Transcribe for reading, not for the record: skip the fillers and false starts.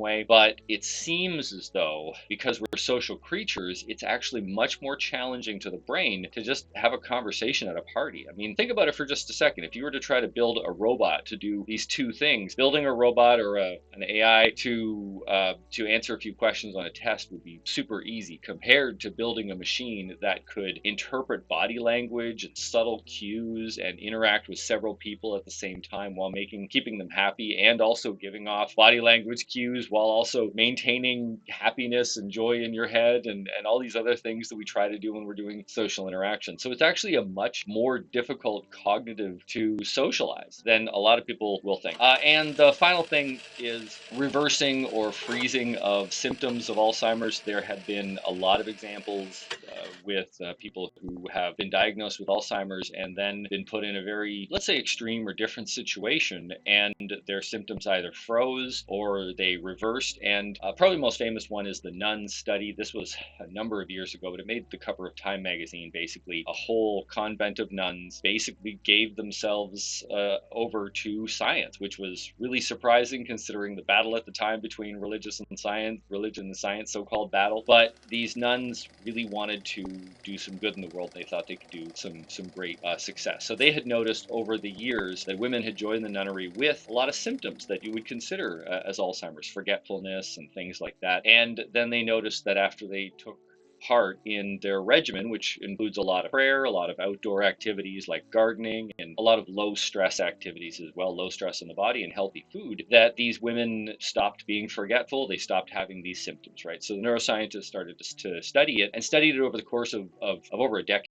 way. But it seems as though, because we're social creatures, it's actually much more challenging to the brain to just have a conversation at a party. I mean, think about it for just a second. If you were to try to build a robot to do these two things, building a robot or an AI to answer a few questions on a test would be super easy compared to building a machine that could interpret body language and subtle cues and interact with several people at the same time while keeping them happy and also giving off body language cues while also maintaining happiness and joy in your head and all these other things that we try to do when we're doing social interaction. So it's actually a much more difficult cognitive to socialize than a lot of people will think. And the final thing is reversing or freezing of symptoms of Alzheimer's. There have been a lot of examples with people who have been diagnosed with Alzheimer's and then been put in a very, let's say, extreme or different situation, and their symptoms either froze or they reversed. And probably most famous one is the nuns study. This was a number of years ago, but it made the cover of Time magazine. Basically, a whole convent of nuns basically gave themselves over to science, which was really surprising considering the battle at the time between religion and science, so-called battle. But these nuns really wanted to do some good in the world. They thought they could do some great success. So they had noticed over the years that women had joined the nunnery with a lot of symptoms that you would consider as Alzheimer's, forgetfulness and things like that. And then they noticed that after they took part in their regimen, which includes a lot of prayer, a lot of outdoor activities like gardening, and a lot of low stress activities as well, low stress in the body and healthy food, that these women stopped being forgetful. They stopped having these symptoms, right? So the neuroscientists started to study it and studied it over the course of over a decade.